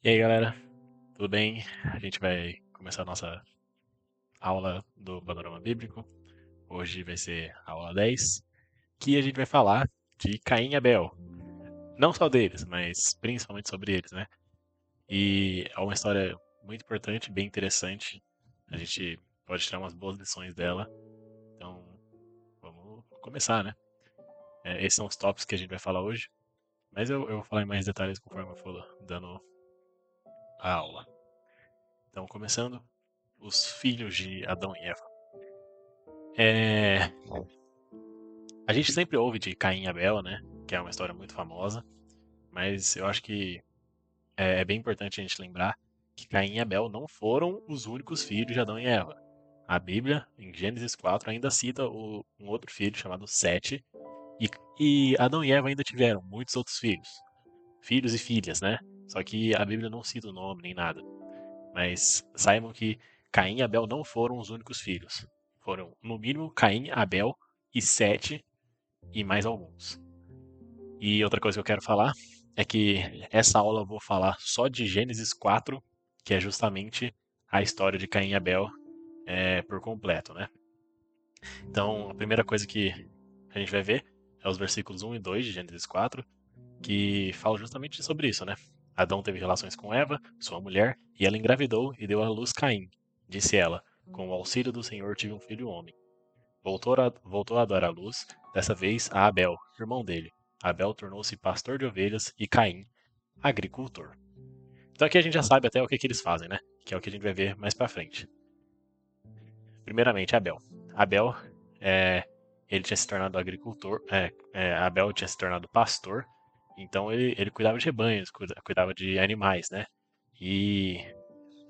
E aí, galera, tudo bem? A gente vai começar a nossa aula do Panorama Bíblico. Hoje vai ser a aula 10, que a gente vai falar de Caim e Abel. Não só deles, mas principalmente sobre eles, né? E é uma história muito importante, bem interessante. A gente pode tirar umas boas lições dela. Então, vamos começar, né? Esses são os tópicos que a gente vai falar hoje. Mas eu vou falar em mais detalhes conforme eu for dando a aula. Então, começando, os filhos de Adão e Eva. É, a gente sempre ouve de Caim e Abel, né? Que é uma história muito famosa, mas eu acho que é bem importante a gente lembrar que Caim e Abel não foram os únicos filhos de Adão e Eva. A Bíblia, em Gênesis 4, ainda cita um outro filho chamado Sete, e, e Adão e Eva ainda tiveram muitos outros filhos, filhos e filhas, né? Só que a Bíblia não cita o nome nem nada. Mas saibam que Caim e Abel não foram os únicos filhos. Foram, no mínimo, Caim, Abel e Sete e mais alguns. E outra coisa que eu quero falar é que essa aula eu vou falar só de Gênesis 4, que é justamente a história de Caim e Abel por completo, né? Então, a primeira coisa que a gente vai ver é os versículos 1 e 2 de Gênesis 4, que falam justamente sobre isso, né? Adão teve relações com Eva, sua mulher, e ela engravidou e deu à luz Caim. Disse ela: Com o auxílio do Senhor tive um filho homem. Voltou a dar à luz, dessa vez a Abel, irmão dele. Abel tornou-se pastor de ovelhas e Caim, agricultor. Então aqui a gente já sabe até o que eles fazem, né? Que é o que a gente vai ver mais pra frente. Primeiramente, Abel. Abel, é, ele tinha se tornado agricultor, Abel tinha se tornado pastor, então ele cuidava de rebanhos, cuidava de animais, né? E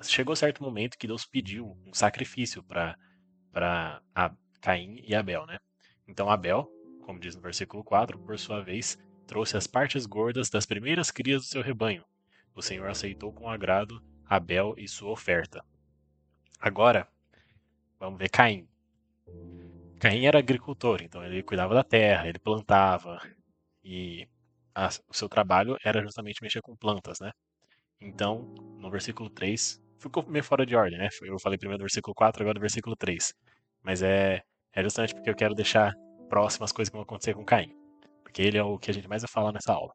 chegou certo momento que Deus pediu um sacrifício para Caim e Abel, né? Então Abel, como diz no versículo 4, por sua vez, trouxe as partes gordas das primeiras crias do seu rebanho. O Senhor aceitou com agrado Abel e sua oferta. Agora, vamos ver Caim. Caim era agricultor, então ele cuidava da terra, ele plantava, e o seu trabalho era justamente mexer com plantas, né? Então, no versículo 3, ficou meio fora de ordem, né? Eu falei primeiro do versículo 4, agora do versículo 3. Mas é justamente porque eu quero deixar próximas as coisas que vão acontecer com Caim. Porque ele é o que a gente mais vai falar nessa aula.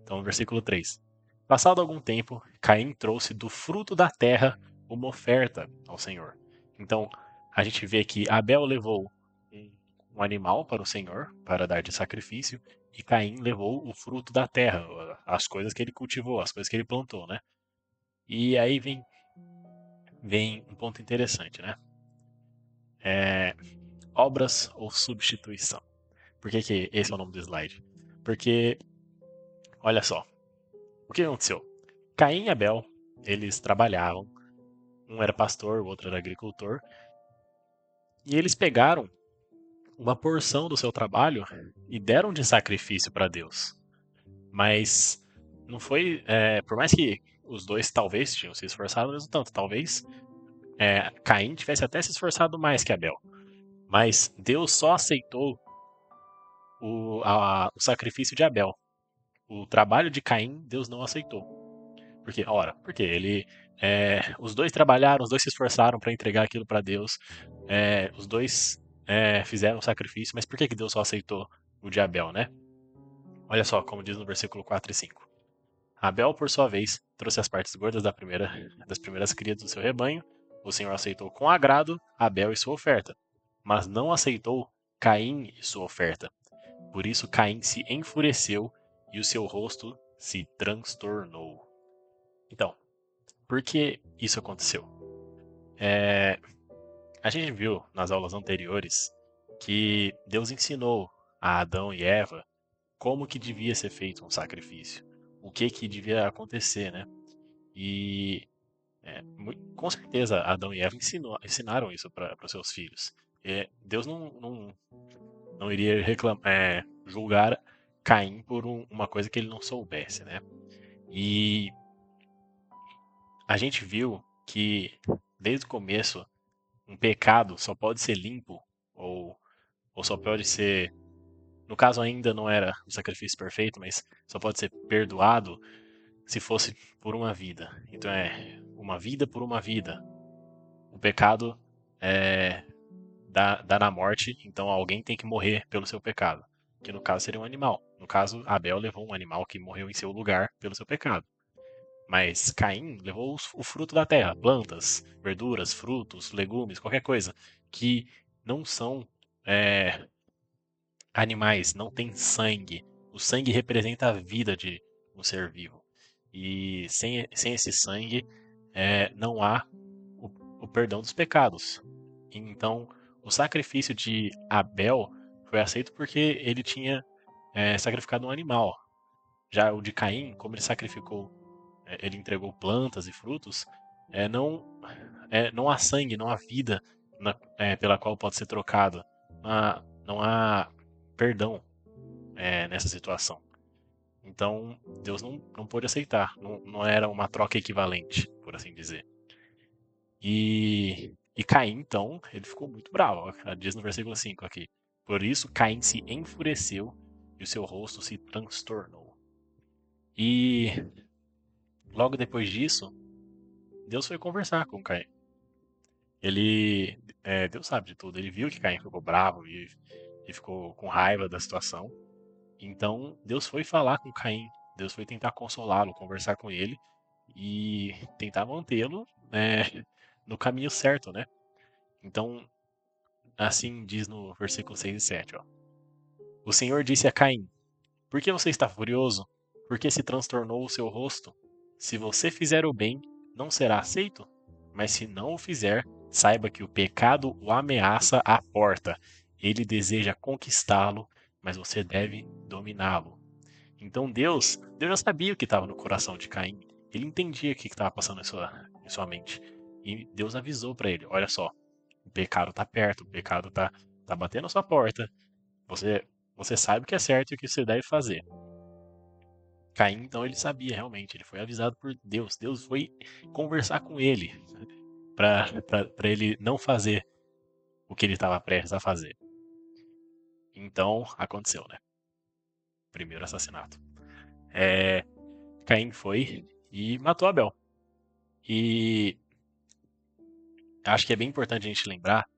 Então, no versículo 3. Passado algum tempo, Caim trouxe do fruto da terra uma oferta ao Senhor. Então, a gente vê que Abel levou um, um animal para o Senhor, para dar de sacrifício, e Caim levou o fruto da terra, as coisas que ele cultivou, as coisas que ele plantou, né? E aí vem um ponto interessante, né? É, obras ou substituição. Por que esse é o nome do slide? Porque, olha só, o que aconteceu? Caim e Abel, eles trabalhavam, um era pastor, o outro era agricultor, e eles pegaram uma porção do seu trabalho e deram de sacrifício para Deus. Mas não foi, por mais que os dois talvez tinham se esforçado mesmo tanto, talvez Caim tivesse até se esforçado mais que Abel. Mas Deus só aceitou o sacrifício de Abel. O trabalho de Caim, Deus não aceitou. Porque os dois trabalharam, os dois se esforçaram para entregar aquilo para Deus, os dois fizeram o sacrifício, mas por que Deus só aceitou o de Abel, né? Olha só, como diz no versículo 4 e 5. Abel, por sua vez, trouxe as partes gordas das primeiras crias do seu rebanho. O Senhor aceitou com agrado Abel e sua oferta, mas não aceitou Caim e sua oferta. Por isso Caim se enfureceu e o seu rosto se transtornou. Então, por que isso aconteceu? É, a gente viu nas aulas anteriores que Deus ensinou a Adão e Eva como que devia ser feito um sacrifício, o que devia acontecer, né? E com certeza Adão e Eva ensinaram isso para os seus filhos. Deus não iria julgar Caim por uma coisa que ele não soubesse, né? E a gente viu que desde o começo um pecado só pode ser limpo ou, ou só pode ser, no caso ainda não era o sacrifício perfeito, mas só pode ser perdoado se fosse por uma vida. Então é uma vida por uma vida. O pecado é, dá na morte, então alguém tem que morrer pelo seu pecado. Que no caso seria um animal. No caso, Abel levou um animal que morreu em seu lugar pelo seu pecado. Mas Caim levou o fruto da terra, plantas, verduras, frutos, legumes, qualquer coisa, que não são é, animais, não tem sangue. O sangue representa a vida de um ser vivo. E sem esse sangue, não há o perdão dos pecados. Então, o sacrifício de Abel foi aceito porque ele tinha sacrificado um animal. Já o de Caim, como ele sacrificou, ele entregou plantas e frutos, não há sangue, não há vida pela qual pode ser trocado. Não há perdão nessa situação. Então, Deus não pôde aceitar. Não era uma troca equivalente, por assim dizer. E Caim, então, ele ficou muito bravo. Diz no versículo 5 aqui. Por isso, Caim se enfureceu e o seu rosto se transtornou. E logo depois disso, Deus foi conversar com Caim. Deus sabe de tudo. Ele viu que Caim ficou bravo e ficou com raiva da situação. Então, Deus foi falar com Caim. Deus foi tentar consolá-lo, conversar com ele e tentar mantê-lo no caminho certo, né? Então, assim diz no versículo 6 e 7, ó. O Senhor disse a Caim: Por que você está furioso? Por que se transtornou o seu rosto? Se você fizer o bem, não será aceito? Mas se não o fizer, saiba que o pecado o ameaça à porta. Ele deseja conquistá-lo, mas você deve dominá-lo. Então Deus já sabia o que estava no coração de Caim. Ele entendia o que estava passando em sua mente. E Deus avisou para ele: Olha só, o pecado está perto, o pecado tá batendo a sua porta. Você, você sabe o que é certo e o que você deve fazer. Caim, então, ele sabia realmente, ele foi avisado por Deus. Deus foi conversar com ele para ele não fazer o que ele estava prestes a fazer. Então, aconteceu, né? Primeiro assassinato. É, Caim foi e matou Abel. E acho que é bem importante a gente lembrar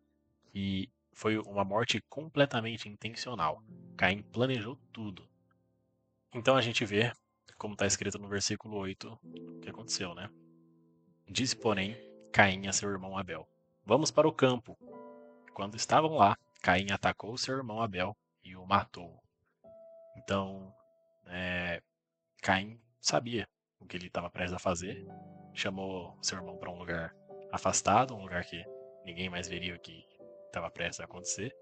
que foi uma morte completamente intencional. Caim planejou tudo. Então a gente vê, como está escrito no versículo 8, o que aconteceu, né? Disse, porém, Caim a seu irmão Abel: Vamos para o campo. Quando estavam lá, Caim atacou seu irmão Abel e o matou. Então, Caim sabia o que ele estava prestes a fazer, chamou seu irmão para um lugar afastado, um lugar que ninguém mais veria o que estava prestes a acontecer,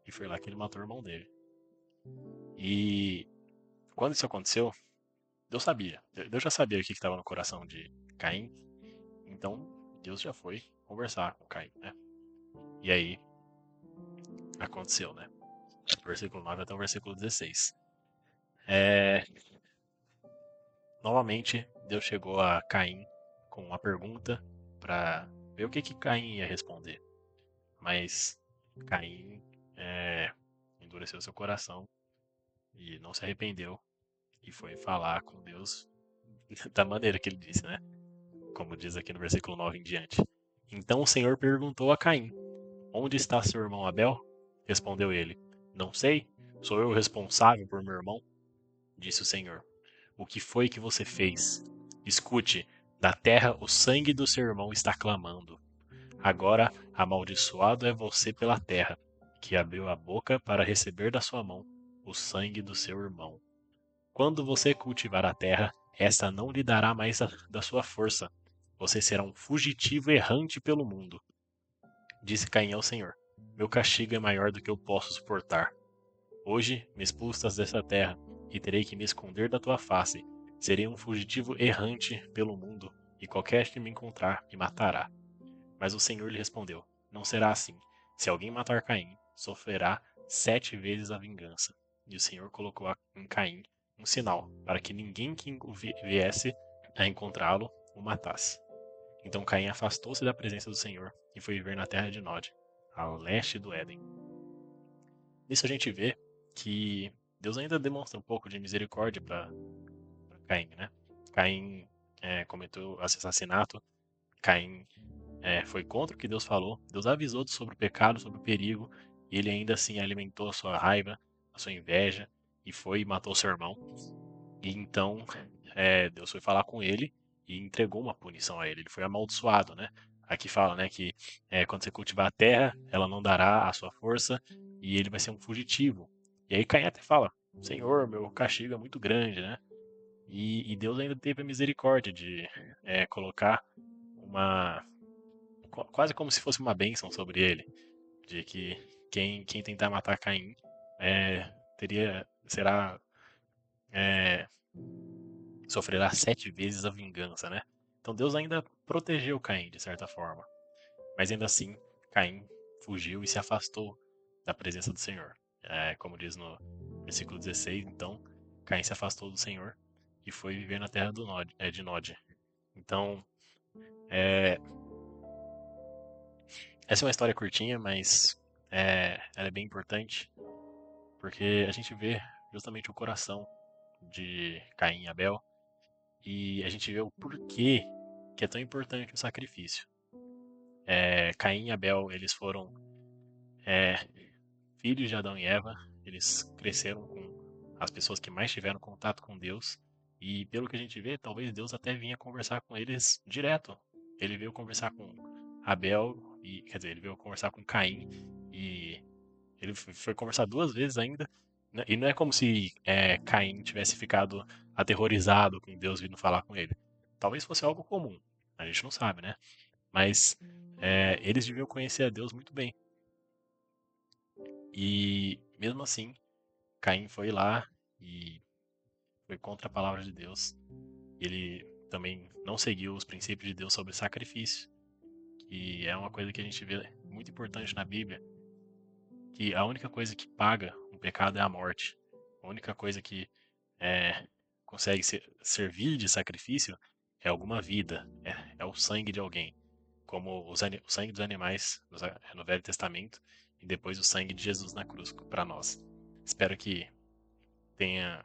e foi lá que ele matou o irmão dele. E quando isso aconteceu, Deus sabia. Deus já sabia o que estava no coração de Caim. Então, Deus já foi conversar com Caim, né? E aí, aconteceu, né? Do versículo 9 até o versículo 16. É, Novamente, Deus chegou a Caim com uma pergunta para ver o que Caim ia responder. Mas Caim endureceu seu coração e não se arrependeu e foi falar com Deus da maneira que ele disse, né? Como diz aqui no versículo 9 em diante. Então o Senhor perguntou a Caim: Onde está seu irmão Abel? Respondeu ele: Não sei. Sou eu o responsável por meu irmão? Disse o Senhor: O que foi que você fez? Escute, da terra o sangue do seu irmão está clamando. Agora amaldiçoado é você pela terra, que abriu a boca para receber da sua mão o sangue do seu irmão. Quando você cultivar a terra, esta não lhe dará mais da sua força. Você será um fugitivo errante pelo mundo. Disse Caim ao Senhor: Meu castigo é maior do que eu posso suportar. Hoje me expulsas dessa terra, e terei que me esconder da tua face. Serei um fugitivo errante pelo mundo, e qualquer que me encontrar me matará. Mas o Senhor lhe respondeu: Não será assim. Se alguém matar Caim, sofrerá 7 vezes a vingança. E o Senhor colocou em Caim um sinal, para que ninguém que viesse a encontrá-lo o matasse. Então Caim afastou-se da presença do Senhor e foi viver na terra de Nod, ao leste do Éden. Nisso a gente vê que Deus ainda demonstra um pouco de misericórdia para Caim, né? Caim cometeu assassinato. Caim foi contra o que Deus falou. Deus avisou sobre o pecado, sobre o perigo, e ele ainda assim alimentou a sua raiva, a sua inveja, e foi e matou seu irmão. E então Deus foi falar com ele e entregou uma punição a ele. Ele foi amaldiçoado, né? Aqui fala, né, que quando você cultivar a terra, ela não dará a sua força e ele vai ser um fugitivo. E aí Caim até fala: Senhor, meu castigo é muito grande, né? E Deus ainda teve a misericórdia de colocar uma quase como se fosse uma bênção sobre ele, de que quem tentar matar Caim será sofrerá 7 vezes a vingança, né? Então Deus ainda protegeu Caim de certa forma, mas ainda assim Caim fugiu e se afastou da presença do Senhor. Como diz no versículo 16, então Caim se afastou do Senhor e foi viver na terra de Nod. Então, é, essa é uma história curtinha, mas ela é bem importante, porque a gente vê justamente o coração de Caim e Abel, e a gente vê o porquê que é tão importante o sacrifício. Caim e Abel, eles foram é, filhos de Adão e Eva, eles cresceram com as pessoas que mais tiveram contato com Deus, e pelo que a gente vê, talvez Deus até vinha conversar com eles direto. Ele veio conversar com Abel, quer dizer, ele veio conversar com Caim, e ele foi conversar 2 vezes ainda, né? E não é como se Caim tivesse ficado aterrorizado com Deus vindo falar com ele. Talvez fosse algo comum, a gente não sabe, né? Mas eles deviam conhecer a Deus muito bem. E mesmo assim, Caim foi lá e foi contra a palavra de Deus. Ele também não seguiu os princípios de Deus sobre sacrifício, que é uma coisa que a gente vê muito importante na Bíblia, que a única coisa que paga um pecado é a morte. A única coisa que é, consegue servir de sacrifício é alguma vida, é o sangue de alguém, como o sangue dos animais no Velho Testamento e depois o sangue de Jesus na cruz para nós. Espero que tenha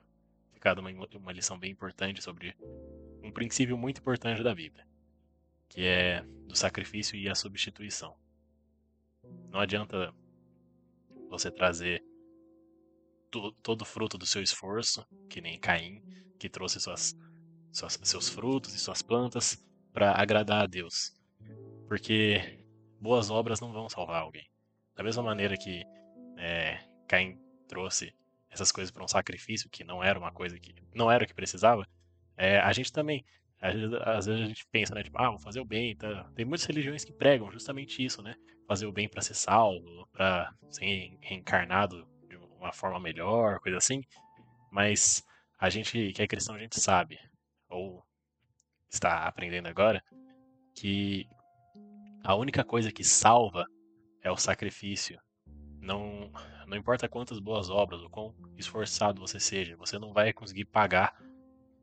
ficado uma lição bem importante sobre um princípio muito importante da Bíblia, que é do sacrifício e a substituição. Não adianta você trazer todo o fruto do seu esforço, que nem Caim, que trouxe seus frutos e suas plantas para agradar a Deus. Porque boas obras não vão salvar alguém. Da mesma maneira que Caim trouxe essas coisas para um sacrifício que não era uma coisa que não era o que precisava, a gente também, às vezes a gente pensa, né, tipo, vou fazer o bem, tá? Tem muitas religiões que pregam justamente isso, né? Fazer o bem para ser salvo, para ser reencarnado de uma forma melhor, coisa assim. Mas a gente que é cristão, a gente sabe, ou está aprendendo agora, que a única coisa que salva é o sacrifício. Não, não importa quantas boas obras ou quão esforçado você seja, você não vai conseguir pagar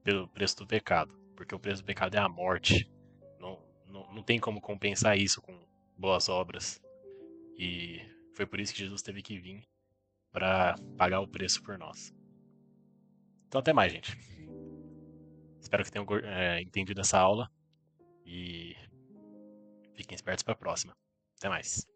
pelo preço do pecado, porque o preço do pecado é a morte. Não tem como compensar isso com boas obras. E foi por isso que Jesus teve que vir para pagar o preço por nós. Então, até mais, gente. Espero que tenham entendido essa aula e fiquem espertos para a próxima. Até mais.